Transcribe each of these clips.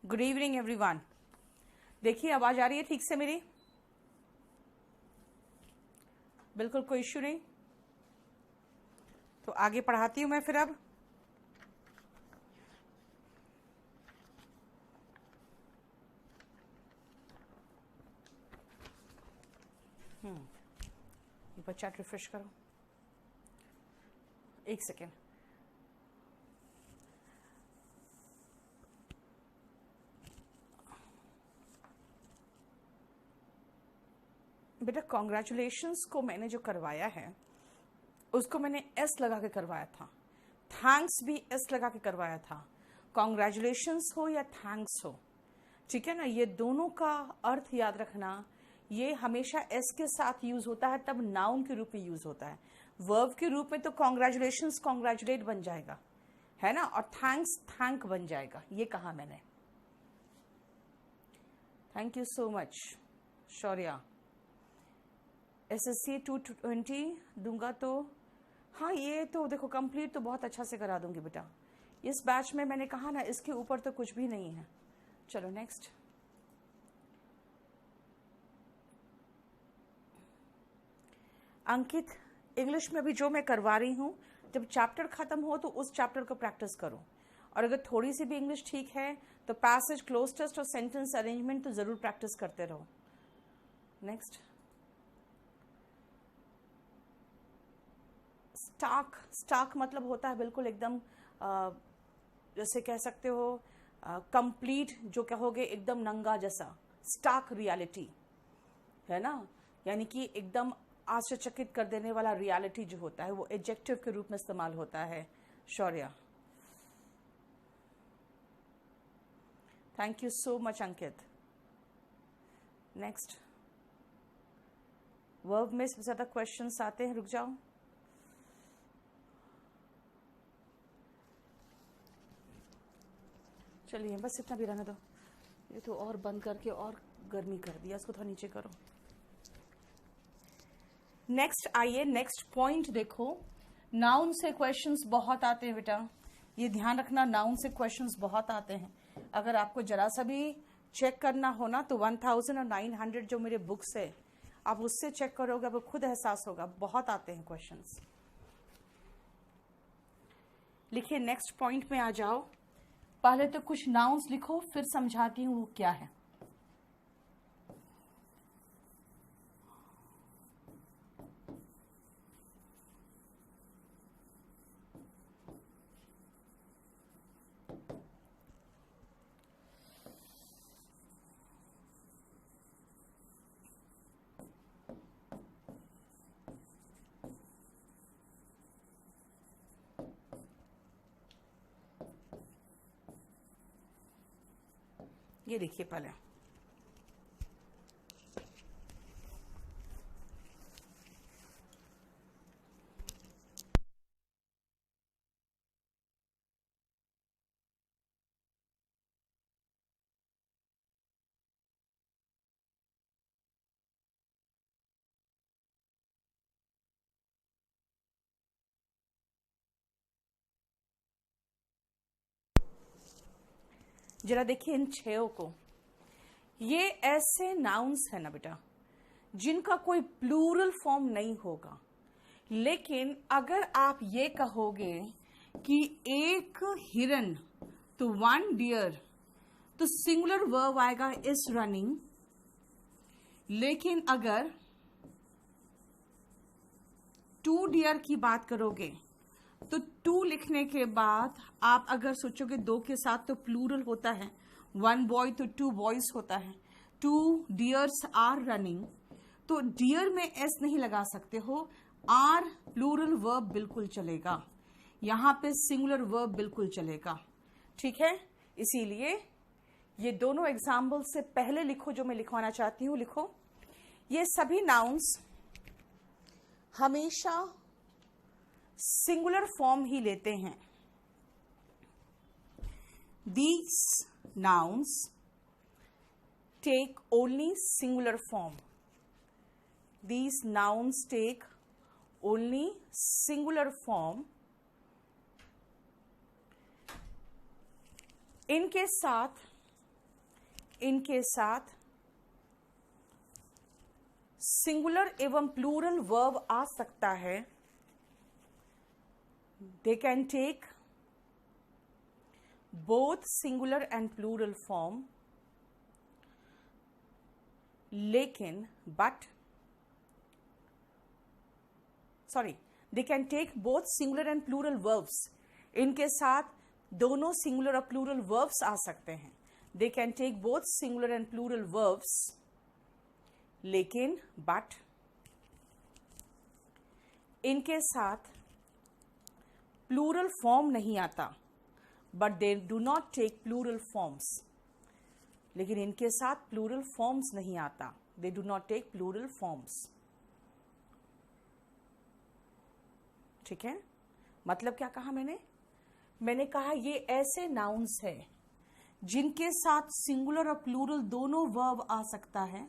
Good evening everyone. देखिए आवाज आ रही है ठीक से मेरी? बिल्कुल कोई इश्यू नहीं। तो आगे पढ़ाती हूं मैं फिर अब। एक बार चैट रिफ्रेश करो, एक सेकेंड। बेटा कॉन्ग्रेचुलेशंस को मैंने जो करवाया है उसको मैंने एस लगा के करवाया था, थैंक्स भी एस लगा के करवाया था। कॉन्ग्रेचुलेशंस हो या थैंक्स हो, ठीक है ना, ये दोनों का अर्थ याद रखना। ये हमेशा एस के साथ यूज होता है, तब नाउन के रूप में यूज होता है। वर्ब के रूप में तो कॉन्ग्रेचुलेशंस कॉन्ग्रेचुलेट बन जाएगा, है ना, और थैंक्स थैंक बन जाएगा। ये कहा मैंने। Thank you so much Shaurya. SSC 220 दूंगा तो हाँ, ये तो देखो कंप्लीट तो बहुत अच्छा से करा दूंगी बेटा। इस बैच में मैंने कहा ना, इसके ऊपर तो कुछ भी नहीं है। चलो नेक्स्ट। अंकित, इंग्लिश में भी जो मैं करवा रही हूँ, जब चैप्टर खत्म हो तो उस चैप्टर को प्रैक्टिस करो। और अगर थोड़ी सी भी इंग्लिश ठीक है तो पैसेज, क्लोज टेस्ट और सेंटेंस अरेंजमेंट तो जरूर प्रैक्टिस करते रहो। नेक्स्ट। स्टाक, स्टाक मतलब होता है बिल्कुल एकदम जैसे कह सकते हो कंप्लीट, जो कहोगे एकदम नंगा जैसा। स्टाक रियलिटी है ना, यानी कि एकदम आश्चर्यचकित कर देने वाला रियलिटी जो होता है वो एडजेक्टिव के रूप में इस्तेमाल होता है। Shaurya, thank you so much Ankit. Next. Verb में सबसे ज्यादा क्वेश्चंस आते हैं, रुक जाओ। चलिए बस इतना भी रहने दो, ये तो और बंद करके और गर्मी कर दिया, इसको थोड़ा नीचे करो। नेक्स्ट आइए, नेक्स्ट पॉइंट देखो। नाउन से क्वेश्चंस बहुत आते हैं बेटा, ये ध्यान रखना, नाउन से क्वेश्चंस बहुत आते हैं। अगर आपको जरा सा भी चेक करना हो ना तो 1900 जो मेरे बुक्स है आप उससे चेक करोगे, आपको खुद एहसास होगा, बहुत आते हैं क्वेश्चंस। लिखिए नेक्स्ट पॉइंट में आ जाओ। पहले तो कुछ नाउन्स लिखो, फिर समझाती हूं वो क्या है। ये देखिए पहले, जरा देखिए इन छयों को। ये ऐसे नाउन्स है ना बेटा जिनका कोई प्लूरल फॉर्म नहीं होगा, लेकिन अगर आप ये कहोगे कि एक हिरन, तो वन डियर, तो सिंगुलर वर्ब आएगा इज रनिंग। लेकिन अगर टू डियर की बात करोगे तो टू लिखने के बाद आप अगर सोचोगे दो के साथ तो प्लूरल होता है, वन बॉय तो टू बॉयज होता है, टू डियर्स आर रनिंग, तो डियर में एस नहीं लगा सकते हो, आर प्लूरल वर्ब बिल्कुल चलेगा, यहां पे सिंगुलर वर्ब बिल्कुल चलेगा, ठीक है। इसीलिए ये दोनों एग्जाम्पल से पहले लिखो जो मैं लिखवाना चाहती हूं, लिखो। ये सभी नाउन्स हमेशा सिंगुलर फॉर्म ही लेते हैं। These nouns take only singular form. These nouns take only singular form. इनके साथ इनके साथ सिंगुलर एवं प्लूरल वर्ब आ सकता है। They can take both singular and plural form, लेकिन they can take both singular and plural verbs, इनके साथ दोनों singular और plural verbs आ सकते हैं। they can take both singular and plural verbs, लेकिन इनके साथ plural form नहीं आता, but they do not take plural forms, लेकिन इनके साथ plural forms नहीं आता, they do not take plural forms। ठीक है, मतलब क्या कहा मैंने कहा ये ऐसे nouns है जिनके साथ singular और plural दोनों verb आ सकता है,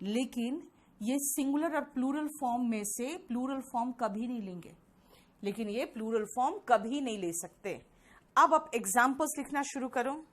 लेकिन ये singular और plural form में से plural form कभी नहीं लेंगे, लेकिन ये plural form कभी नहीं ले सकते। अब आप एग्जाम्पल्स लिखना शुरू करो।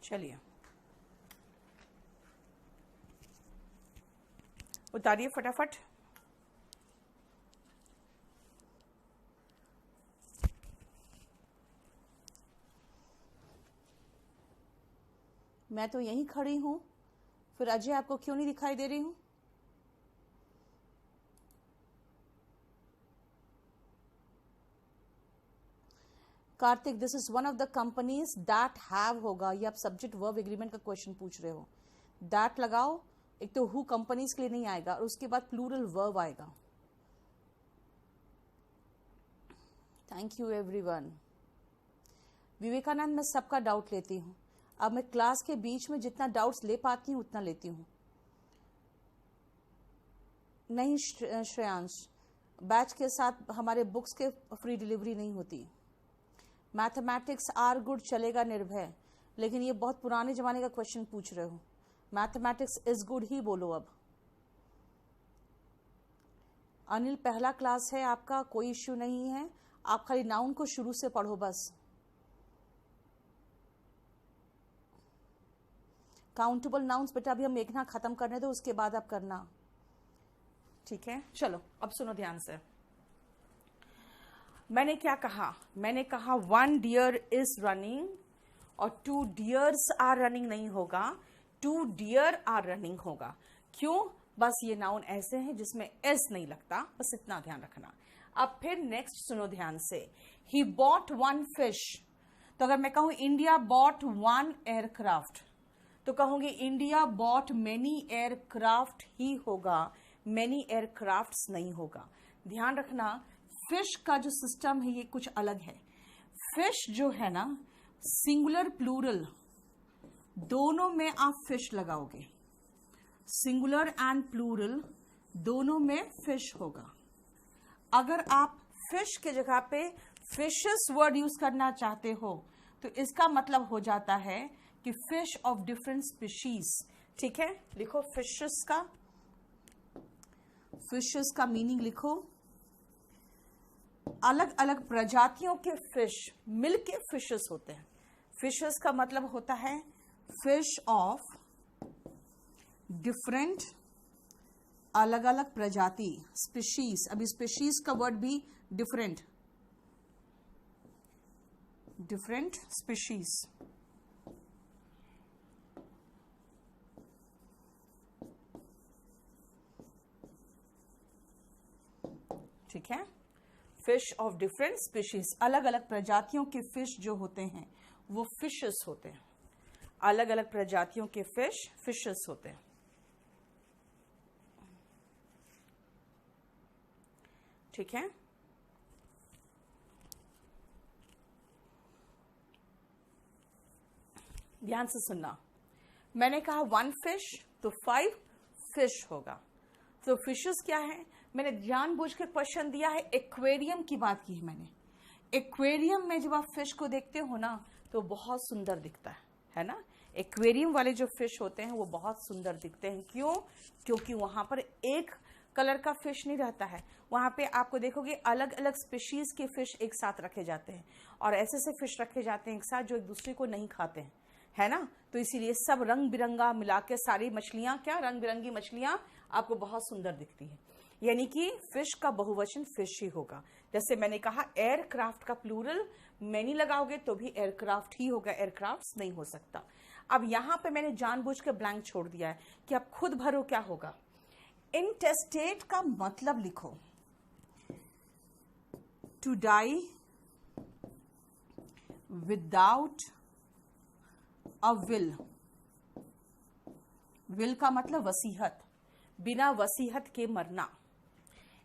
चलिए उतारिए फटाफट। मैं तो यहीं खड़ी हूं, फिर अजय आपको क्यों नहीं दिखाई दे रही हूं? Kartik, this is one of the companies that have होगा, ये आप सब्जेक्ट वर्ब एग्रीमेंट का क्वेश्चन पूछ रहे हो। दैट लगाओ, एक तो हु कंपनीज के लिए नहीं आएगा और उसके बाद प्लूरल वर्ब आएगा। Thank you everyone. विवेकानंद, मैं सबका डाउट लेती हूँ। अब मैं क्लास के बीच में जितना डाउट्स ले पाती हूँ उतना लेती हूँ। नहीं श्रेयांश, बैच के साथ हमारे बुक्स के फ्री डिलीवरी नहीं होती। मैथमेटिक्स आर गुड चलेगा निर्भय, लेकिन ये बहुत पुराने जमाने का क्वेश्चन पूछ रहे हो। मैथमेटिक्स इज गुड ही बोलो अब। अनिल, पहला क्लास है आपका, कोई इश्यू नहीं है, आप खाली नाउन को शुरू से पढ़ो बस। काउंटेबल नाउन्स बेटा अभी हम एक ना खत्म करने दो, उसके बाद आप करना, ठीक है? चलो अब सुनो ध्यान से। मैंने क्या कहा? मैंने कहा 1 डियर इज रनिंग और 2 डियर्स आर रनिंग नहीं होगा, 2 डियर आर रनिंग होगा। क्यों? बस ये नाउन ऐसे हैं जिसमें एस नहीं लगता, बस इतना ध्यान रखना। अब फिर नेक्स्ट सुनो ध्यान से। ही बॉट 1 फिश, तो अगर मैं कहूं इंडिया बॉट 1 एयरक्राफ्ट, तो कहूंगी इंडिया बॉट मेनी एयरक्राफ्ट ही होगा, मेनी एयरक्राफ्ट्स नहीं होगा। ध्यान रखना, फिश का जो सिस्टम है ये कुछ अलग है। फिश जो है ना, सिंगुलर प्लूरल दोनों में आप फिश लगाओगे, सिंगुलर एंड प्लूरल दोनों में फिश होगा। अगर आप फिश के जगह पे फिशेस वर्ड यूज करना चाहते हो तो इसका मतलब हो जाता है कि फिश ऑफ डिफरेंट स्पीशीज। ठीक है, लिखो फिशेस का मीनिंग लिखो, अलग अलग प्रजातियों के फिश मिलके फिशेस होते हैं। फिशेस का मतलब होता है फिश ऑफ डिफरेंट, अलग अलग प्रजाति, स्पीशीज। अभी स्पीशीज का वर्ड भी डिफरेंट, डिफरेंट स्पीशीज। ठीक है, फिश ऑफ डिफरेंट स्पीशीज, अलग अलग प्रजातियों के फिश जो होते हैं वो फिशेस होते हैं। अलग अलग प्रजातियों के फिश फिशेस होते हैं। ठीक है, ध्यान से सुनना, मैंने कहा 1 फिश तो 5 फिश होगा। तो फिशेस क्या है, मैंने जानबूझ के क्वेश्चन दिया है, एक्वेरियम की बात की है मैंने। एक्वेरियम में जब आप फिश को देखते हो ना तो बहुत सुंदर दिखता है ना। एक्वेरियम वाले जो फिश होते हैं वो बहुत सुंदर दिखते हैं। क्यों? क्योंकि वहां पर एक कलर का फिश नहीं रहता है, वहां पे आपको देखोगे अलग अलग स्पीशीज के फिश एक साथ रखे जाते हैं, और ऐसे से फिश रखे जाते हैं एक साथ जो एक दूसरे को नहीं खाते हैं, है ना। तो इसीलिए सब रंग बिरंगा मिला के सारी मछलियां, क्या रंग बिरंगी मछलियां आपको बहुत सुंदर दिखती है। यानी कि फिश का बहुवचन फिश ही होगा। जैसे मैंने कहा एयरक्राफ्ट का प्लूरल मैनी लगाओगे तो भी एयरक्राफ्ट ही होगा, एयरक्राफ्ट्स नहीं हो सकता। अब यहां पे मैंने जानबूझ के ब्लैंक छोड़ दिया है कि आप खुद भरो क्या होगा। इंटेस्टेट का मतलब लिखो, to die without a will. Will का मतलब वसीहत, बिना वसीहत के मरना।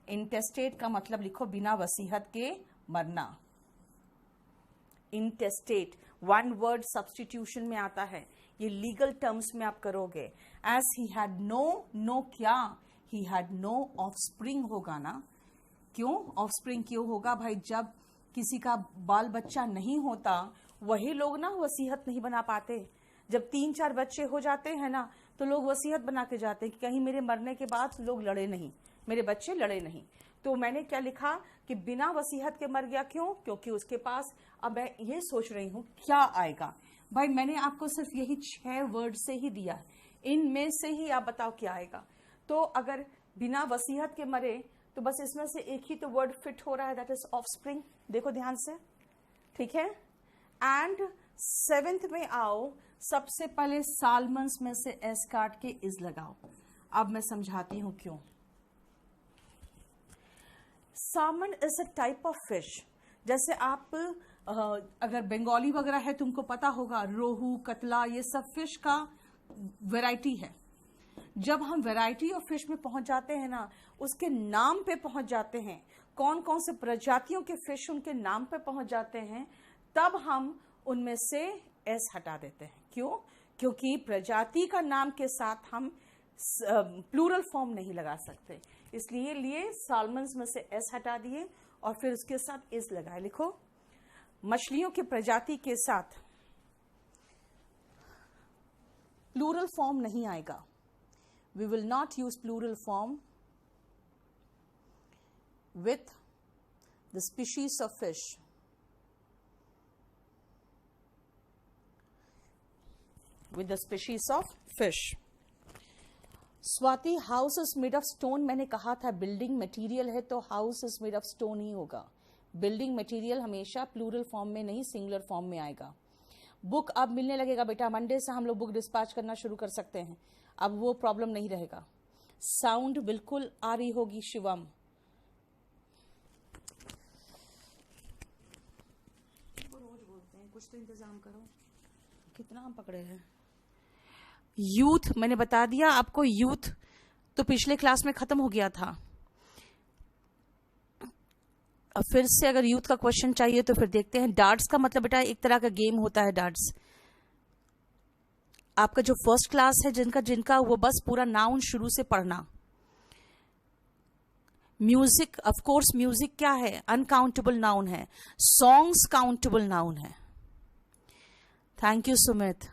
इंटेस्टेट का मतलब लिखो बिना वसीहत के मरना। इंटेस्टेट 1 वर्ड सब्स्टिट्यूशन में आता है, ये लीगल टर्म्स में आप करोगे। एज ही हैड नो क्या, ही हैड नो ऑफस्प्रिंग होगा ना। क्यों ऑफस्प्रिंग क्यों होगा भाई? जब किसी का बाल बच्चा नहीं होता वही लोग ना वसीयत नहीं बना पाते। जब 3-4 बच्चे हो जाते हैं ना तो लोग वसीयत बना के जाते हैं कि कहीं मेरे मरने के बाद लोग लड़े नहीं, मेरे बच्चे लड़े नहीं। तो मैंने क्या लिखा कि बिना वसीयत के मर गया। क्यों? क्योंकि उसके पास, अब मैं ये सोच रही हूं क्या आएगा। भाई मैंने आपको सिर्फ यही 6 वर्ड से ही दिया है, इनमें से ही आप बताओ क्या आएगा। तो अगर बिना वसीयत के मरे तो बस इसमें से एक ही तो वर्ड फिट हो रहा है, दैट इज ऑफस्प्रिंग। देखो ध्यान से, ठीक है। एंड 7th में आओ, सबसे पहले सालमन्स में से एस काट के इज लगाओ। अब मैं समझाती हूं क्यों। Salmon is a type of fish. जैसे आप अगर बंगाली वगैरह है तुमको पता होगा, रोहू, कतला, ये सब फिश का वैरायटी है। जब हम वैरायटी ऑफ फिश में पहुंच जाते हैं ना, उसके नाम पे पहुंच जाते हैं, कौन कौन से प्रजातियों के फिश उनके नाम पे पहुंच जाते हैं, तब हम उनमें से एस हटा देते हैं। क्यों? क्योंकि प्रजाति का नाम के साथ हम प्लूरल फॉर्म नहीं लगा सकते, इसलिए सालमन्स में से एस हटा दिए और फिर उसके साथ इज लगाए। लिखो, मछलियों की प्रजाति के साथ प्लूरल फॉर्म नहीं आएगा। We will not use plural form with the species of fish. With the species of fish. Swati, house is made of stone. मैंने कहा था बिल्डिंग मटेरियल है तो house is made of stone ही होगा। बिल्डिंग मटेरियल हमेशा प्लूरल फॉर्म में नहीं, सिंगुलर फॉर्म में आएगा। बुक अब मिलने लगेगा बेटा, मंडे से हम लोग बुक डिस्पैच करना शुरू कर सकते हैं, अब वो प्रॉब्लम नहीं रहेगा। साउंड बिल्कुल आ रही होगी शिवम। रोज बोलते हैं कुछ तो इंतजाम करो, कितना हम पकड़े हैं। यूथ मैंने बता दिया आपको, यूथ तो पिछले क्लास में खत्म हो गया था। अब फिर से अगर यूथ का क्वेश्चन चाहिए तो फिर देखते हैं। डार्ट्स का मतलब बेटा एक तरह का गेम होता है डार्ट्स। आपका जो फर्स्ट क्लास है जिनका जिनका वो बस पूरा नाउन शुरू से पढ़ना। म्यूजिक, ऑफ कोर्स म्यूजिक क्या है, अनकाउंटेबल नाउन है। सॉन्ग्स काउंटेबल नाउन है। Thank you Sumit.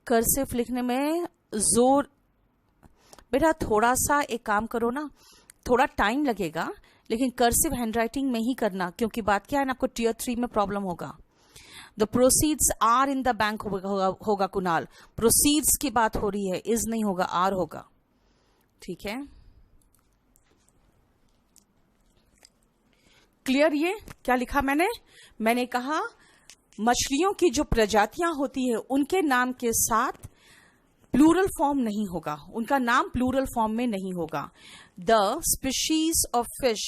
कर्सिव लिखने में जोर, बेटा थोड़ा सा एक काम करो ना, थोड़ा टाइम लगेगा लेकिन कर्सिव हैंडराइटिंग में ही करना, क्योंकि बात क्या है ना, आपको टियर 3 में प्रॉब्लम होगा। The proceeds are in the bank होगा कुणाल, प्रोसीड्स की बात हो रही है, इज नहीं होगा, आर होगा। ठीक है, क्लियर? ये क्या लिखा मैंने कहा मछलियों की जो प्रजातियां होती है उनके नाम के साथ प्लूरल फॉर्म नहीं होगा, उनका नाम प्लूरल फॉर्म में नहीं होगा। The species of fish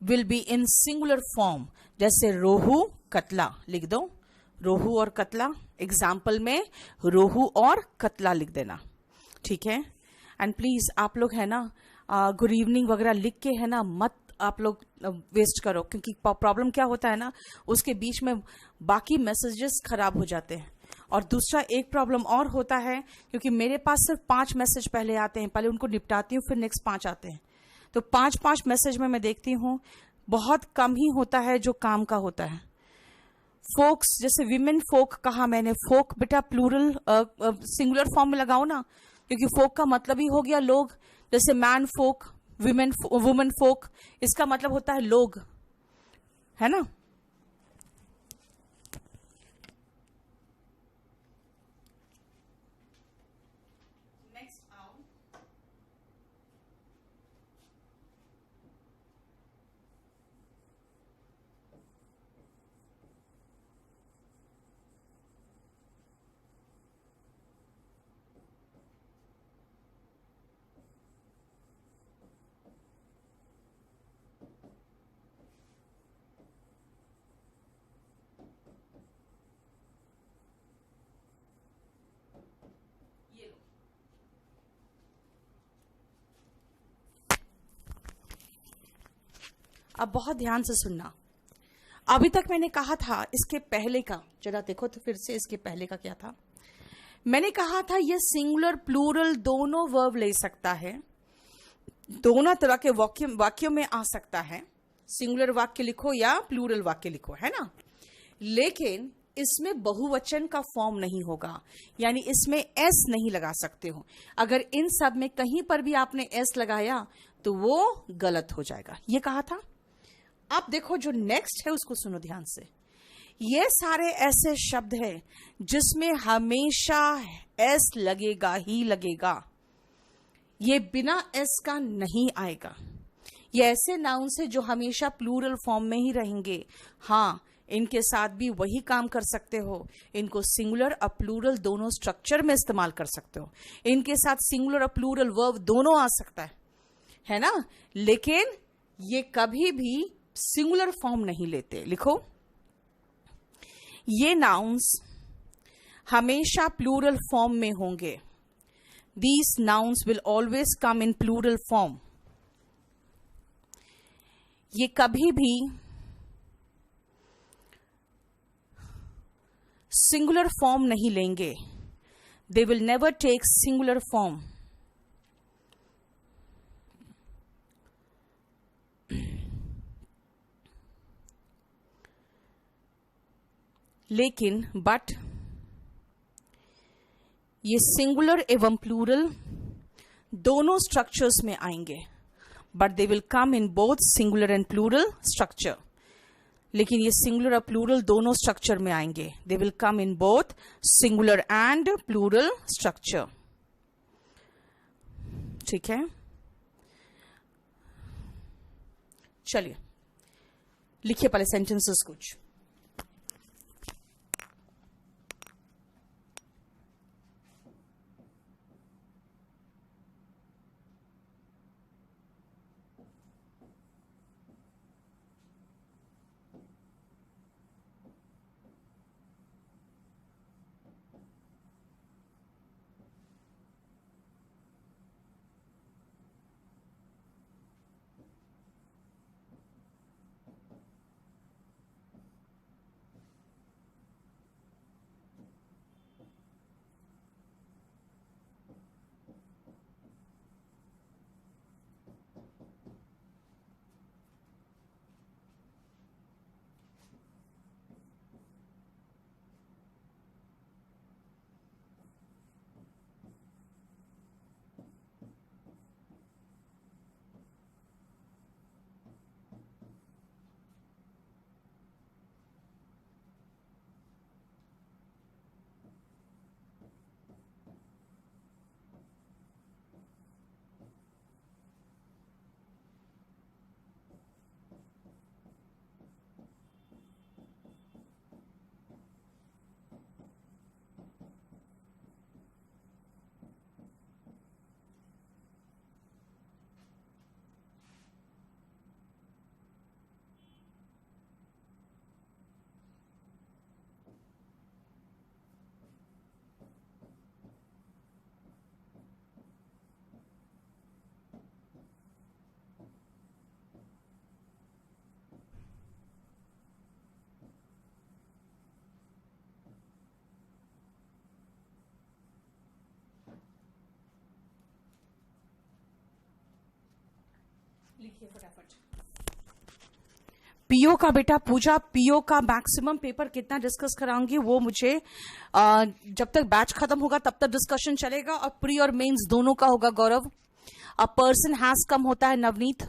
will be in singular form, जैसे रोहू कतला लिख दो, रोहू और कतला, एग्जाम्पल में रोहू और कतला लिख देना। ठीक है, एंड प्लीज आप लोग है ना गुड इवनिंग वगैरह लिख के है ना मत आप लोग वेस्ट करो, क्योंकि प्रॉब्लम क्या होता है ना, उसके बीच में बाकी मैसेजेस खराब हो जाते हैं। और दूसरा एक प्रॉब्लम और होता है, क्योंकि मेरे पास सिर्फ 5 मैसेज पहले आते हैं, पहले उनको निपटाती हूँ फिर नेक्स्ट 5 आते हैं, तो 5 मैसेज में मैं देखती हूँ बहुत कम ही होता है जो काम का होता है। फोक्स, जैसे विमेन फोक कहा मैंने, फोक बेटा प्लूरल सिंगुलर फॉर्म में लगाओ ना, क्योंकि फोक का मतलब ही हो गया लोग। जैसे मैन फोक, वुमेन फोक, इसका मतलब होता है लोग, है ना। अब बहुत ध्यान से सुनना। अभी तक मैंने कहा था, इसके पहले का जरा देखो तो फिर से, इसके पहले का क्या था। मैंने कहा था ये सिंगुलर प्लूरल दोनों वर्ब ले सकता है, दोनों तरह के वाक्यों में आ सकता है। सिंगुलर वाक्य लिखो या प्लूरल वाक्य लिखो, है ना, लेकिन इसमें बहुवचन का फॉर्म नहीं होगा, यानी इसमें एस नहीं लगा सकते हो। अगर इन सब में कहीं पर भी आपने एस लगाया तो वो गलत हो जाएगा, ये कहा था। अब देखो जो नेक्स्ट है उसको सुनो ध्यान से। ये सारे ऐसे शब्द हैं जिसमें हमेशा एस लगेगा ही लगेगा, ये बिना एस का नहीं आएगा। ये ऐसे नाउन्स है जो हमेशा प्लूरल फॉर्म में ही रहेंगे। हाँ, इनके साथ भी वही काम कर सकते हो, इनको सिंगुलर और प्लूरल दोनों स्ट्रक्चर में इस्तेमाल कर सकते हो। इनके साथ सिंगुलर और प्लूरल वर्ब दोनों आ सकता है ना, लेकिन ये कभी भी सिंगुलर फॉर्म नहीं लेते। लिखो, ये नाउन्स हमेशा प्लूरल फॉर्म में होंगे। These nouns will always come in plural form. ये कभी भी सिंगुलर फॉर्म नहीं लेंगे। They will never take singular form. लेकिन बट ये सिंगुलर एवं प्लूरल दोनों स्ट्रक्चर्स में आएंगे, but they will come in both singular and plural structure. लेकिन ये सिंगुलर और प्लूरल दोनों स्ट्रक्चर में आएंगे, they will come in both singular and plural structure. ठीक है, चलिए लिखिए पहले सेंटेंसेस कुछ। लिखिए फटाफट। पीओ का बेटा पूजा, पीओ का मैक्सिमम पेपर कितना डिस्कस कराऊंगी वो मुझे जब तक बैच खत्म होगा तब तक डिस्कशन चलेगा, और प्री और मेंस दोनों का होगा। गौरव, अ पर्सन हैज कम होता है। नवनीत,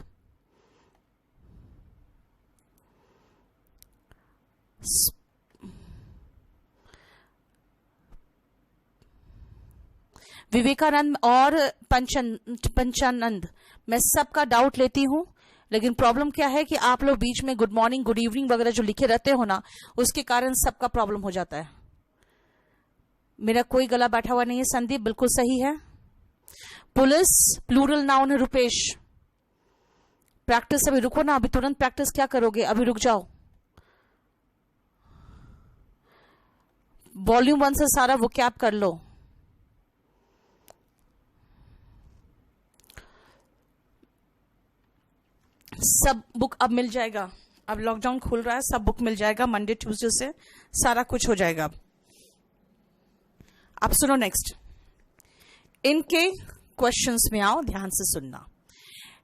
विवेकानंद और पंचानंद, मैं सबका डाउट लेती हूं, लेकिन प्रॉब्लम क्या है कि आप लोग बीच में गुड मॉर्निंग गुड इवनिंग वगैरह जो लिखे रहते हो ना, उसके कारण सबका प्रॉब्लम हो जाता है। मेरा कोई गला बैठा हुआ नहीं है। संदीप बिल्कुल सही है। पुलिस प्लूरल नाउन है। रुपेश, प्रैक्टिस अभी रुको ना, अभी तुरंत प्रैक्टिस क्या करोगे, अभी रुक जाओ। वॉल्यूम 1 से सारा वो कैप कर लो। सब बुक अब मिल जाएगा, अब लॉकडाउन खुल रहा है, सब बुक मिल जाएगा मंडे ट्यूसडे से, सारा कुछ हो जाएगा। अब सुनो नेक्स्ट, इनके क्वेश्चंस में आओ, ध्यान से सुनना।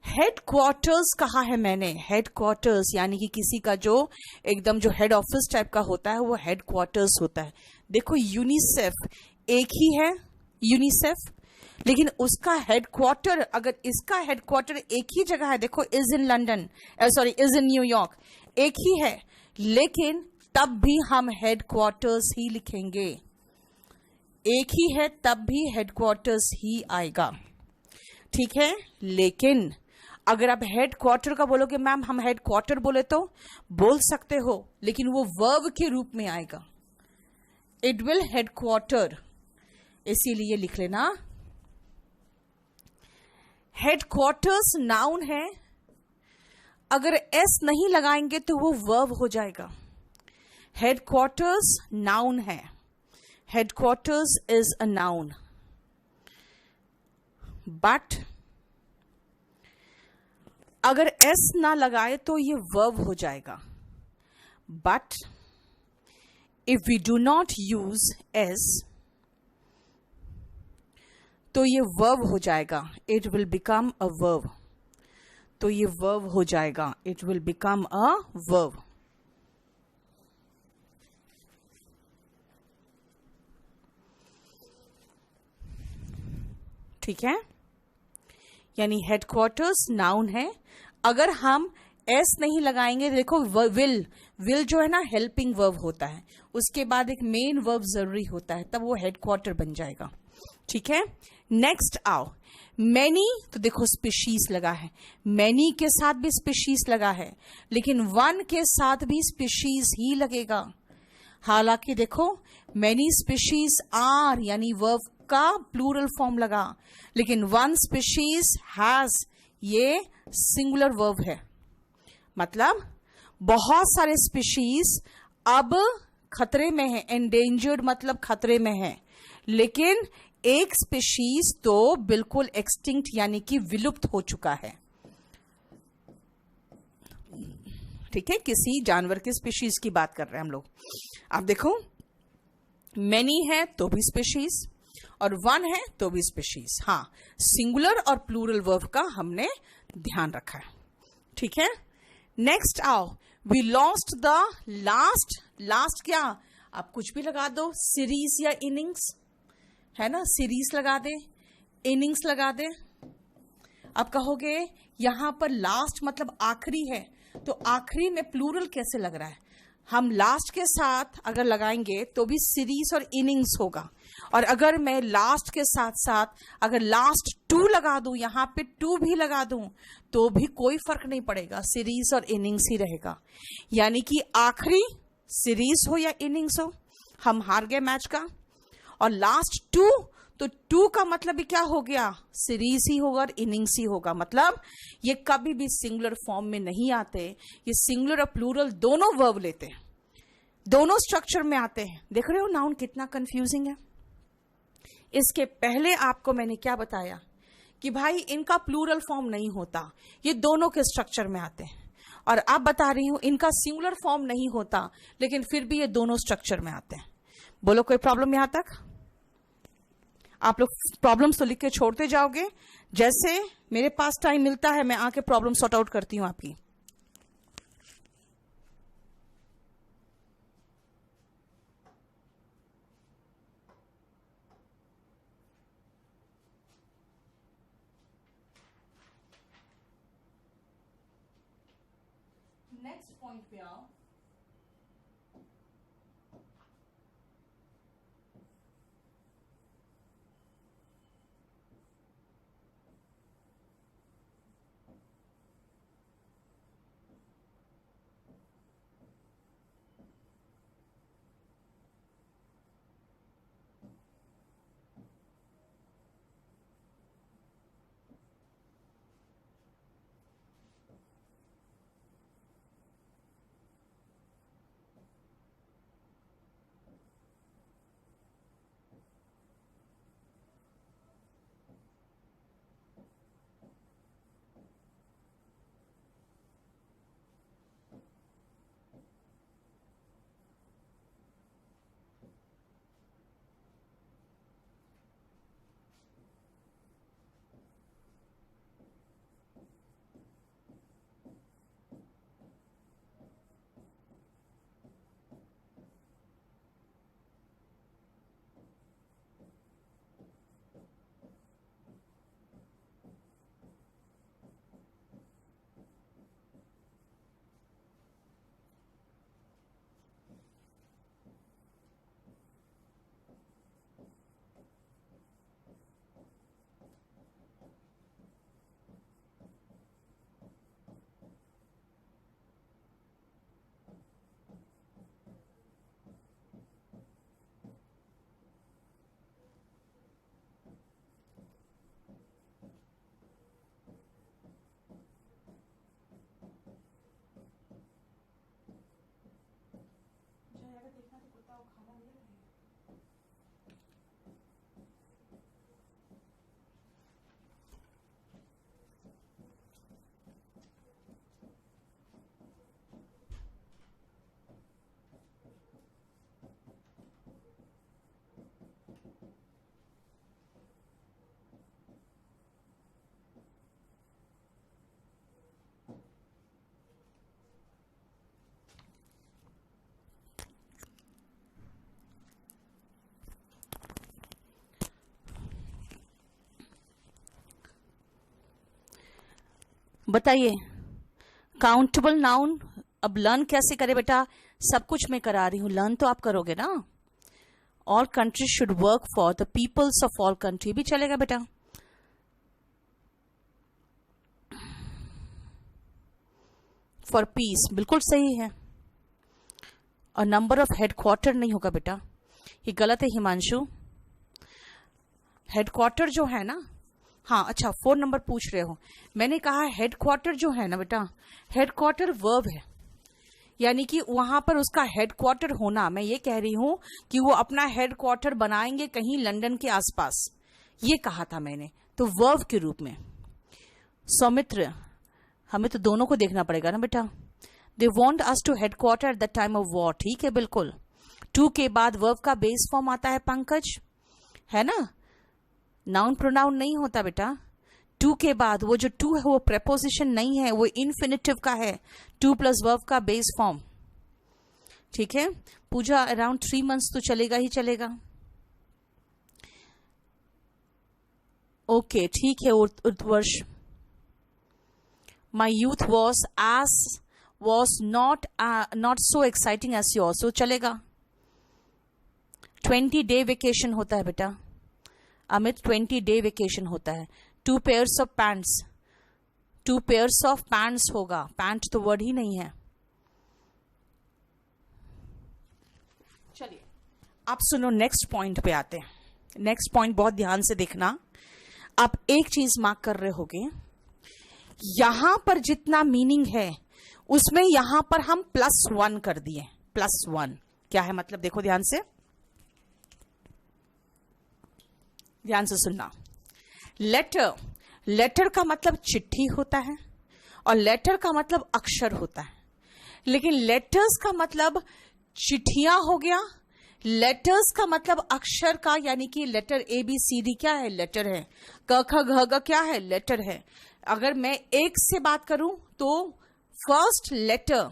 हेडक्वार्टर्स कहा है मैंने, हेडक्वार्टर्स यानी कि किसी का जो एकदम जो हेड ऑफिस टाइप का होता है वो हेडक्वार्टर्स होता है। देखो यूनिसेफ एक ही है, यूनिसेफ, लेकिन उसका हेडक्वार्टर, अगर इसका हेडक्वार्टर एक ही जगह है, देखो is in London, sorry is in New York, एक ही है, लेकिन तब भी हम हेडक्वार्टर्स ही लिखेंगे। एक ही है तब भी हेडक्वार्टर्स ही आएगा, ठीक है। लेकिन अगर आप हेडक्वार्टर का बोलोगे मैम हम हेडक्वार्टर बोले तो बोल सकते हो, लेकिन वो वर्ब के रूप में आएगा, इट विल हेडक्वार्टर, इसीलिए लिख लेना। हेडक्वार्टर्स नाउन है, अगर एस नहीं लगाएंगे तो वो वर्ब हो जाएगा। हेडक्वार्टर्स नाउन है, headquarters is a noun, but अगर एस ना लगाए तो ये वर्ब हो जाएगा। But if we do not use S तो ये वर्ब हो जाएगा, it will become a verb, तो ये वर्ब हो जाएगा, it will become a verb. ठीक है, यानी हेडक्वार्टर्स नाउन है, अगर हम एस नहीं लगाएंगे, देखो विल जो है ना हेल्पिंग वर्ब होता है, उसके बाद एक मेन वर्ब जरूरी होता है, तब वो हेडक्वार्टर बन जाएगा। ठीक है, नेक्स्ट आओ, मैनी, तो देखो स्पीशीज लगा है, मैनी के साथ भी स्पीशीज लगा है, लेकिन वन के साथ भी स्पीशीज ही लगेगा। हालांकि देखो मैनी स्पीशीज आर यानी वर्ब का प्लूरल फॉर्म लगा, लेकिन वन स्पीशीज हैज ये सिंगुलर वर्ब है, मतलब बहुत सारे स्पीशीज अब खतरे में है, एंडेंजर्ड मतलब खतरे में है, लेकिन एक स्पीशीज तो बिल्कुल एक्सटिंक्ट यानी कि विलुप्त हो चुका है। ठीक है, किसी जानवर के स्पीशीज की बात कर रहे हैं हम लोग। आप देखो मैनी है तो भी स्पीशीज और वन है तो भी स्पीशीज, हाँ सिंगुलर और प्लूरल वर्ब का हमने ध्यान रखा है। ठीक है, नेक्स्ट आओ, वी लॉस्ट द लास्ट क्या, आप कुछ भी लगा दो, सीरीज या इनिंग्स है ना, सीरीज लगा दे, इनिंग्स लगा दे। अब कहोगे यहां पर लास्ट मतलब आखिरी है, तो आखिरी में प्लूरल कैसे लग रहा है, हम लास्ट के साथ अगर लगाएंगे तो भी सीरीज और इनिंग्स होगा, और अगर मैं लास्ट के साथ साथ अगर लास्ट टू लगा दूं, यहां पे टू भी लगा दूं, तो भी कोई फर्क नहीं पड़ेगा, सीरीज और इनिंग्स ही रहेगा। यानी कि आखिरी सीरीज हो या इनिंग्स हो, हम हार गए मैच का। और लास्ट टू, तो टू का मतलब भी क्या हो गया, सीरीज ही होगा और इनिंग्स ही होगा, मतलब ये कभी भी सिंगुलर फॉर्म में नहीं आते, ये सिंगुलर और प्लूरल दोनों वर्ब लेते हैं, दोनों स्ट्रक्चर में आते हैं। देख रहे हो नाउन कितना कंफ्यूजिंग है। इसके पहले आपको मैंने क्या बताया कि भाई इनका प्लूरल फॉर्म नहीं होता, ये दोनों के स्ट्रक्चर में आते हैं, और अब बता रही हूं इनका सिंगुलर फॉर्म नहीं होता, लेकिन फिर भी ये दोनों स्ट्रक्चर में आते हैं। बोलो कोई प्रॉब्लम यहां तक? आप लोग प्रॉब्लम्स तो लिख के छोड़ते जाओगे, जैसे मेरे पास टाइम मिलता है मैं आके प्रॉब्लम सॉर्ट आउट करती हूं आपकी। नेक्स्ट पॉइंट पे आओ। बताइए काउंटेबल नाउन अब लर्न कैसे करे बेटा? सब कुछ मैं करा रही हूं, लर्न तो आप करोगे ना। All country should work for the peoples of all country भी चलेगा बेटा। फॉर पीस बिल्कुल सही है। और नंबर ऑफ हेडक्वार्टर नहीं होगा बेटा, ये गलत है हिमांशु। हेडक्वार्टर जो है ना, हाँ अच्छा 4 नंबर पूछ रहे हो। मैंने कहा हेडक्वार्टर जो है ना बेटा, हेडक्वार्टर वर्ब है, यानी कि वहां पर उसका हेडक्वार्टर होना। मैं ये कह रही हूं कि वो अपना हेडक्वार्टर बनाएंगे कहीं लंदन के आसपास, ये कहा था मैंने, तो वर्ब के रूप में। सौमित्र हमें तो दोनों को देखना पड़ेगा ना बेटा। They want us to headquarter at the time of war, ठीक है बिल्कुल। टू के बाद वर्ब का बेस फॉर्म आता है पंकज, है ना, नाउन प्रोनाउन नहीं होता बेटा। टू के बाद वो जो टू है वो प्रेपोजिशन नहीं है, वो इन्फिनिटिव का है, 2 प्लस वर्ब का बेस फॉर्म, ठीक है। पूजा अराउंड 3 मंथ्स तो चलेगा ही चलेगा। ओके ठीक है Utkarsh. My youth was not so exciting as yours, तो चलेगा। 20 डे वेकेशन होता है बेटा अमित, 20 डे वेकेशन होता है। 2 pairs of pants, 2 pairs of pants होगा, पैंट तो वर्ड ही नहीं है। चलिए आप सुनो, नेक्स्ट पॉइंट पे आते हैं। नेक्स्ट पॉइंट बहुत ध्यान से देखना। आप एक चीज मार्क कर रहे होगे, यहां पर जितना मीनिंग है उसमें यहां पर हम +1 कर दिए। +1 क्या है मतलब, देखो ध्यान से, ध्यान से सुनना। लेटर का मतलब चिट्ठी होता है और लेटर का मतलब अक्षर होता है, लेकिन लेटर्स का मतलब चिट्ठियां हो गया लेटर्स का मतलब अक्षर का, यानी कि letter A B C D क्या है, लेटर है। क ख घ ग क्या है, लेटर है। अगर मैं एक से बात करूं तो first letter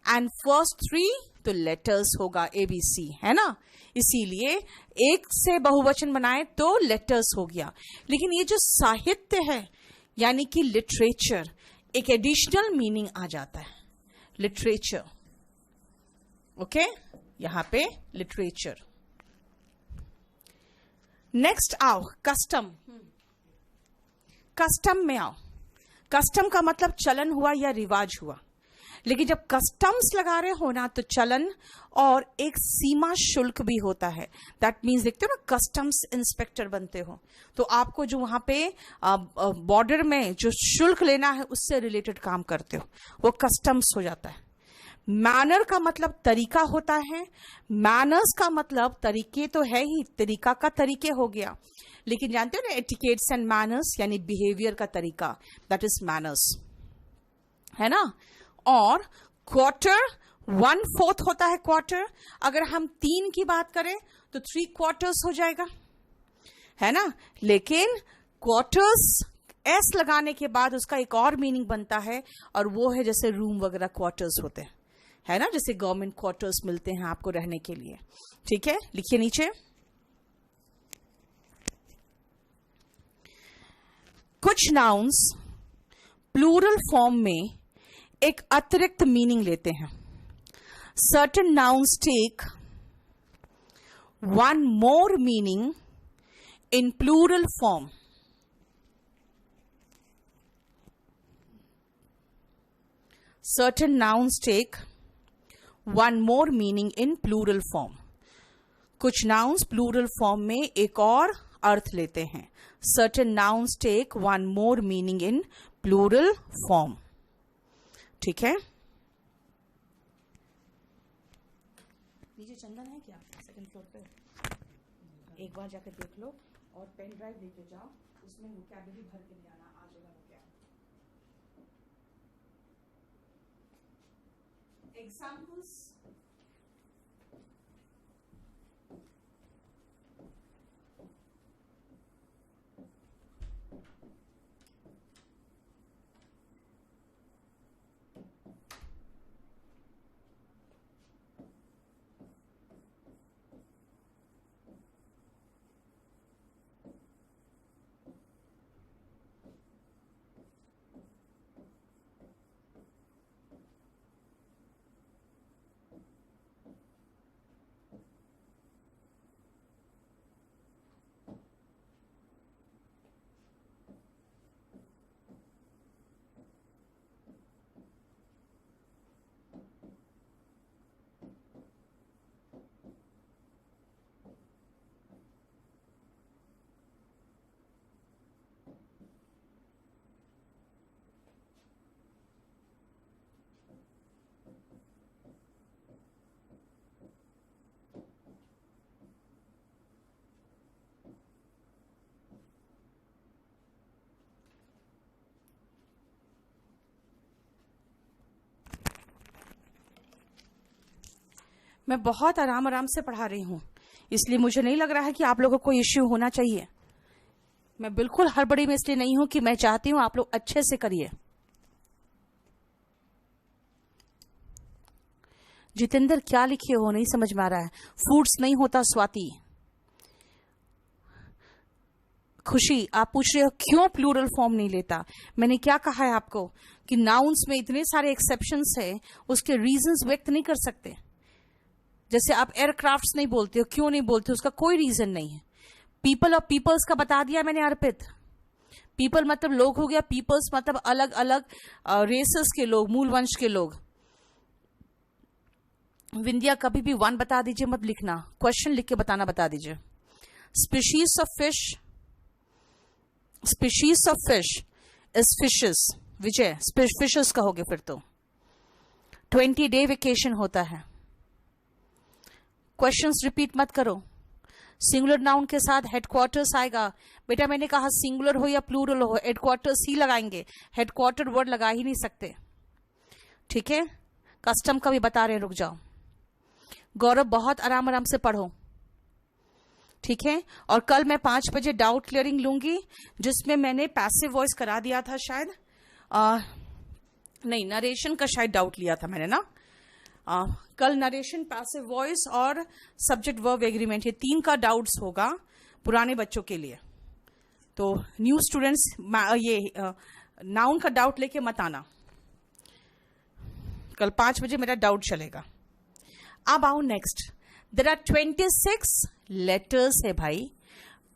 and first three तो लेटर्स होगा, ए बी सी, है ना। इसीलिए एक से बहुवचन बनाए तो लेटर्स हो गया। लेकिन ये जो साहित्य है यानी कि लिटरेचर, एक एडिशनल मीनिंग आ जाता है, लिटरेचर। ओके, यहां पे लिटरेचर। नेक्स्ट आओ, कस्टम। कस्टम में आओ। कस्टम का मतलब चलन हुआ या रिवाज हुआ। लेकिन जब कस्टम्स लगा रहे हो ना तो चलन और एक सीमा शुल्क भी होता है। दैट मीन्स देखते हो ना, कस्टम्स इंस्पेक्टर बनते हो तो आपको जो वहां पे बॉर्डर में जो शुल्क लेना है उससे रिलेटेड काम करते हो, वो कस्टम्स हो जाता है। मैनर का मतलब तरीका होता है। मैनर्स का मतलब तरीके तो है ही, तरीका का तरीके हो गया। लेकिन जानते हो ना, एटिकेट्स एंड मैनर्स यानी बिहेवियर का तरीका, दैट इज मैनर्स, है ना। और क्वार्टर 1/4 होता है क्वार्टर। अगर हम 3 की बात करें तो 3 क्वार्टर्स हो जाएगा, है ना। लेकिन क्वार्टर्स एस लगाने के बाद उसका एक और मीनिंग बनता है, और वो है जैसे रूम वगैरह क्वार्टर्स होते हैं, है ना, जैसे गवर्नमेंट क्वार्टर्स मिलते हैं आपको रहने के लिए। ठीक है, लिखिए नीचे। कुछ नाउन्स प्लूरल फॉर्म में एक अतिरिक्त मीनिंग लेते हैं। Certain nouns take one more meaning in plural form. Certain nouns take one more meaning in plural form. कुछ nouns plural form में एक और अर्थ लेते हैं। Certain nouns take one more meaning in plural form. ठीक है। नीचे चंदन है क्या सेकंड फ्लोर पे? एक बार जाकर देख लो और पेन ड्राइव लेके जाओ, उसमें वोकैबुलरी भर के ले आना, आ जाएगा वोकैब। एग्जाम्पल्स। मैं बहुत आराम आराम से पढ़ा रही हूं, इसलिए मुझे नहीं लग रहा है कि आप लोगों को इश्यू होना चाहिए। मैं बिल्कुल हड़बड़ी में इसलिए नहीं हूं कि मैं चाहती हूं आप लोग अच्छे से करिए। जितेंद्र क्या लिखे हो, नहीं समझ में आ रहा है। फूड्स नहीं होता स्वाति। खुशी आप पूछ रहे हो क्यों प्लूरल फॉर्म नहीं लेता। मैंने क्या कहा है आपको कि नाउन्स में इतने सारे एक्सेप्शंस है, उसके रीजंस व्यक्त नहीं कर सकते। जैसे आप एयरक्राफ्ट्स नहीं बोलते हो, क्यों नहीं बोलते, उसका कोई रीजन नहीं है। पीपल और पीपल्स का बता दिया मैंने अर्पित। पीपल मतलब लोग हो गया, पीपल्स मतलब अलग अलग रेसेस के लोग, मूल वंश के लोग। विंध्या कभी भी 1 बता दीजिए, मत लिखना, क्वेश्चन लिख के बताना बता दीजिए। Species of fish, species of fish is fishes. Vijay fishes कहोगे फिर तो। 20 डे वेकेशन होता है। क्वेश्चंस रिपीट मत करो। सिंगुलर नाउन के साथ हेडक्वार्टर्स आएगा। बेटा मैंने कहा सिंगुलर हो या प्लूरल हो, हेडक्वार्टर्स ही लगाएंगे, हेडक्वार्टर वर्ड लगा ही नहीं सकते। ठीक है, कस्टम का भी बता रहे हैं, रुक जाओ। गौरव बहुत आराम आराम से पढ़ो, ठीक है। और कल मैं 5 बजे डाउट क्लियरिंग लूंगी, जिसमें मैंने पैसिव वॉइस करा दिया था शायद, नहीं नरेशन का शायद डाउट लिया था मैंने ना। कल नरेशन, पैसिव वॉइस और सब्जेक्ट वर्ब एग्रीमेंट, ये 3 का डाउट्स होगा पुराने बच्चों के लिए। तो न्यू स्टूडेंट्स ये नाउन का डाउट लेके मत आना, कल 5 बजे मेरा डाउट चलेगा। अब आओ नेक्स्ट, देयर आर 26 लेटर्स है भाई।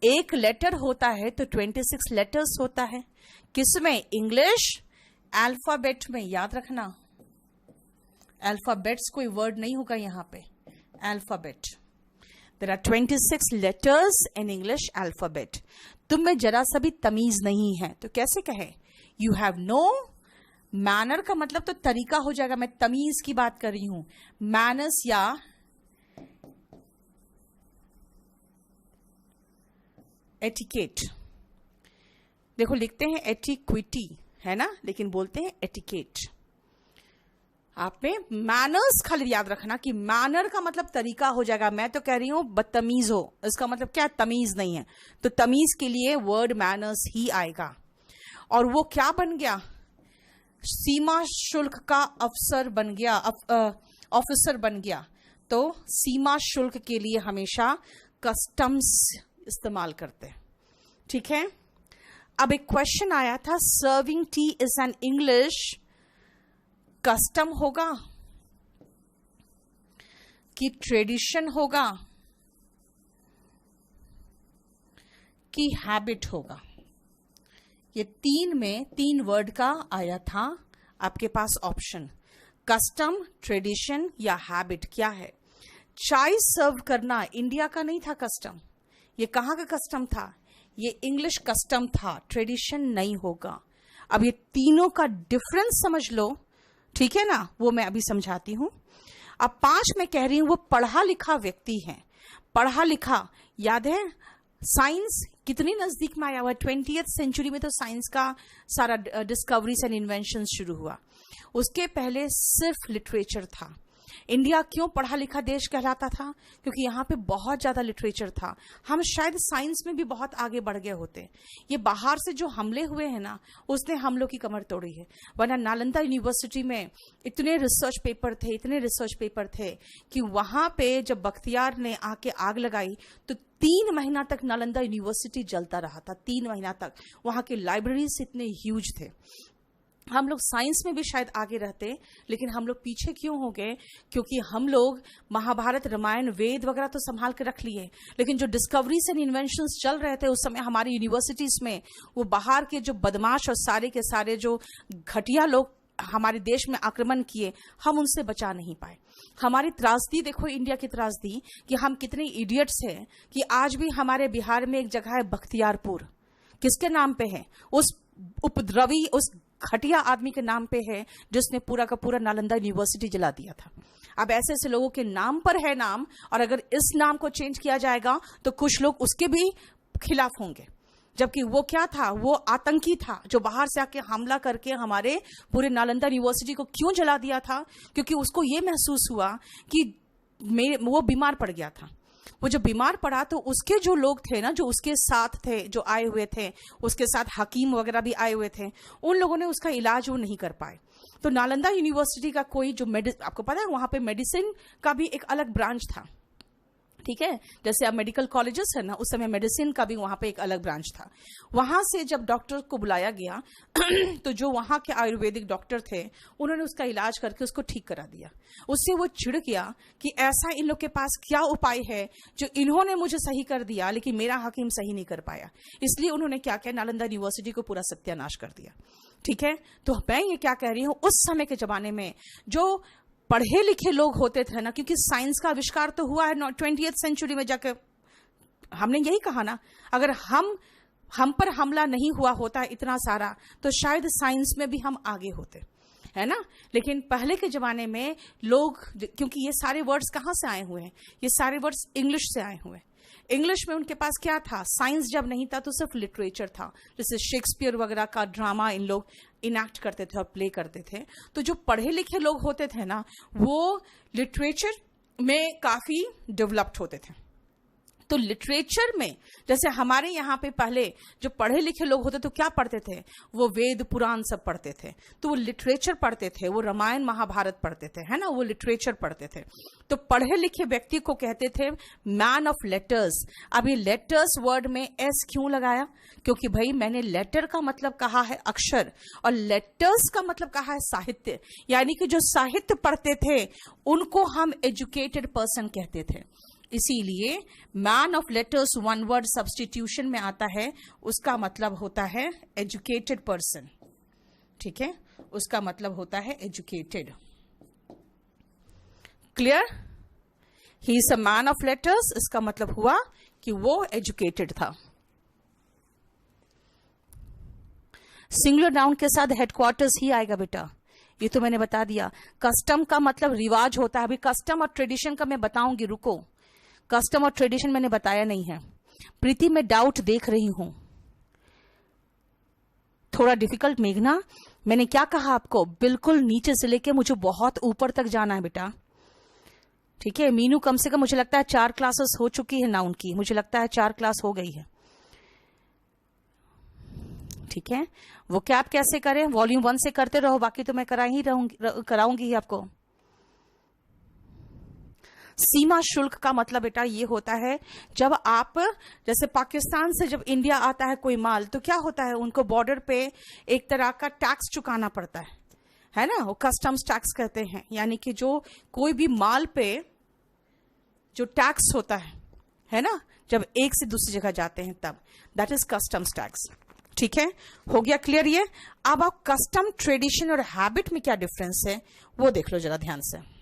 एक लेटर होता है तो 26 लेटर्स होता है। किसमें? इंग्लिश अल्फाबेट में, याद रखना। अल्फाबेट्स कोई वर्ड नहीं होगा यहां पे, alphabet. There are 26 letters in English alphabet. तुम में जरा सा भी तमीज नहीं है तो कैसे कहे? यू हैव नो मैनर का मतलब तो तरीका हो जाएगा, मैं तमीज की बात कर रही हूं। मैनर्स या एटिकेट, देखो लिखते हैं एटिक्विटी है ना, लेकिन बोलते हैं एटिकेट। आपने मैनर्स खाली याद रखना कि मैनर का मतलब तरीका हो जाएगा। मैं तो कह रही हूं बदतमीज हो, इसका मतलब क्या? तमीज नहीं है, तो तमीज के लिए वर्ड मैनर्स ही आएगा। और वो क्या बन गया? सीमा शुल्क का अफसर बन गया, ऑफिसर बन गया। तो सीमा शुल्क के लिए हमेशा कस्टम्स इस्तेमाल करते हैं, ठीक है। अब एक क्वेश्चन आया था, serving T is an English custom होगा कि ट्रेडिशन होगा कि हैबिट होगा? ये 3 वर्ड का आया था आपके पास ऑप्शन, कस्टम, ट्रेडिशन या हैबिट। क्या है? चाय सर्व करना इंडिया का नहीं था कस्टम, ये कहां का कस्टम था? ये इंग्लिश कस्टम था, ट्रेडिशन नहीं होगा। अब ये तीनों का डिफरेंस समझ लो, ठीक है ना, वो मैं अभी समझाती हूं। अब 5 मैं कह रही हूं वो पढ़ा लिखा व्यक्ति है। पढ़ा लिखा, याद है साइंस कितनी नजदीक में आया हुआ है? 20th सेंचुरी में तो साइंस का सारा डिस्कवरीज एंड इन्वेंशन शुरू हुआ। उसके पहले सिर्फ लिटरेचर था। इंडिया क्यों पढ़ा लिखा देश कहलाता था? क्योंकि यहाँ पे बहुत ज्यादा लिटरेचर था। हम शायद साइंस में भी बहुत आगे बढ़ गए होते। ये बाहर से जो हमले हुए हैं ना, उसने हम लोग की कमर तोड़ी है। वरना नालंदा यूनिवर्सिटी में इतने रिसर्च पेपर थे कि वहां पे जब बख्तियार ने आके आग लगाई तो 3 महीना तक नालंदा यूनिवर्सिटी जलता रहा था। 3 महीना तक वहां के लाइब्रेरीज इतने ह्यूज थे। हम लोग साइंस में भी शायद आगे रहते, लेकिन हम लोग पीछे क्यों हो गए? क्योंकि हम लोग महाभारत, रामायण, वेद वगैरह तो संभाल के रख लिए, लेकिन जो डिस्कवरीज एंड इन्वेंशंस चल रहे थे उस समय हमारी यूनिवर्सिटीज में, वो बाहर के जो बदमाश और सारे के सारे जो घटिया लोग हमारे देश में आक्रमण किए, हम उनसे बचा नहीं पाए। हमारी त्रासदी देखो, इंडिया की त्रासदी, कि हम कितने इडियट्स हैं कि आज भी हमारे बिहार में एक जगह है बख्तियारपुर। किसके नाम पे है? उस उपद्रवी, उस घटिया आदमी के नाम पे है जिसने पूरा का पूरा नालंदा यूनिवर्सिटी जला दिया था। अब ऐसे ऐसे लोगों के नाम पर है नाम, और अगर इस नाम को चेंज किया जाएगा तो कुछ लोग उसके भी खिलाफ होंगे। जबकि वो क्या था? वो आतंकी था जो बाहर से आके हमला करके हमारे पूरे नालंदा यूनिवर्सिटी को क्यों जला दिया था? क्योंकि उसको ये महसूस हुआ कि वो बीमार पड़ गया था। वो जब बीमार पड़ा तो उसके जो लोग थे ना, जो उसके साथ थे, जो आए हुए थे, उसके साथ हकीम वगैरह भी आए हुए थे, उन लोगों ने उसका इलाज वो नहीं कर पाए। तो नालंदा यूनिवर्सिटी का कोई जो आपको पता है वहां पे मेडिसिन का भी एक अलग ब्रांच था, ठीक है। जैसे अब मेडिकल कॉलेजेस है ना, उस समय मेडिसिन का भी वहां पे एक अलग ब्रांच था। वहां से जब डॉक्टर को बुलाया गया तो जो वहां के आयुर्वेदिक डॉक्टर थे उन्होंने उसका इलाज करके उसको ठीक करा दिया। उससे वो चिढ़ गया कि ऐसा इन लोग के पास क्या उपाय है जो इन्होंने मुझे सही कर दिया लेकिन मेरा हकीम सही नहीं कर पाया। इसलिए उन्होंने क्या किया, नालंदा यूनिवर्सिटी को पूरा सत्यानाश कर दिया, ठीक है। तो मैं ये क्या कह रही हूं, उस समय के जमाने में जो पढ़े लिखे लोग होते थे ना, क्योंकि साइंस का आविष्कार तो हुआ है 20th सेंचुरी में जाकर। हमने यही कहा ना, अगर हम पर हमला नहीं हुआ होता इतना सारा तो शायद साइंस में भी हम आगे होते, है ना। लेकिन पहले के जमाने में लोग, क्योंकि ये सारे वर्ड्स कहाँ से आए हुए हैं? ये सारे वर्ड्स इंग्लिश से आए हुए हैं। इंग्लिश में उनके पास क्या था? साइंस जब नहीं था तो सिर्फ लिटरेचर था। जैसे शेक्सपियर वगैरह का ड्रामा इन लोग इनैक्ट करते थे और प्ले करते थे। तो जो पढ़े लिखे लोग होते थे ना, वो लिटरेचर में काफी डेवलप्ड होते थे। तो लिटरेचर में जैसे हमारे यहाँ पे पहले जो पढ़े लिखे लोग होते तो क्या पढ़ते थे, वो वेद पुराण सब पढ़ते थे, तो वो लिटरेचर पढ़ते थे, वो रामायण महाभारत पढ़ते थे, है ना, वो लिटरेचर पढ़ते थे। तो पढ़े लिखे व्यक्ति को कहते थे मैन ऑफ लेटर्स। अब ये लेटर्स वर्ड में एस क्यों लगाया, क्योंकि भाई मैंने लेटर का मतलब कहा है अक्षर और लेटर्स का मतलब कहा है साहित्य, यानी कि जो साहित्य पढ़ते थे उनको हम एजुकेटेड पर्सन कहते थे। इसीलिए man of letters one word substitution में आता है, उसका मतलब होता है एजुकेटेड पर्सन। ठीक है, उसका मतलब होता है educated. Clear? He is a man of letters, इसका मतलब हुआ कि वो एजुकेटेड था। सिंगुलर नाउन के साथ हेडक्वार्टर्स ही आएगा बेटा, ये तो मैंने बता दिया। कस्टम का मतलब रिवाज होता है। अभी कस्टम और ट्रेडिशन का मैं बताऊंगी, रुको। कस्टम और ट्रेडिशन मैंने बताया नहीं है। प्रीति मैं डाउट देख रही हूं, थोड़ा डिफिकल्ट। मेघना मैंने क्या कहा आपको, बिल्कुल नीचे से लेके मुझे बहुत ऊपर तक जाना है बेटा। ठीक है, मीनू कम से कम मुझे लगता है 4 क्लासेस हो चुकी है नाउन की, मुझे लगता है 4 क्लास हो गई है। ठीक है, वो क्या आप कैसे करें, वॉल्यूम 1 से करते रहो, बाकी तो मैं कराऊंगी ही आपको। सीमा शुल्क का मतलब बेटा ये होता है, जब आप जैसे पाकिस्तान से जब इंडिया आता है कोई माल, तो क्या होता है, उनको बॉर्डर पे एक तरह का टैक्स चुकाना पड़ता है ना, वो कस्टम्स टैक्स कहते हैं। यानी कि जो कोई भी माल पे जो टैक्स होता है ना, जब एक से दूसरी जगह जाते हैं तब, दैट इज कस्टम्स टैक्स। ठीक है, हो गया क्लियर ये। अब आप कस्टम, ट्रेडिशन और हैबिट में क्या डिफरेंस है वो देख लो जरा ध्यान से।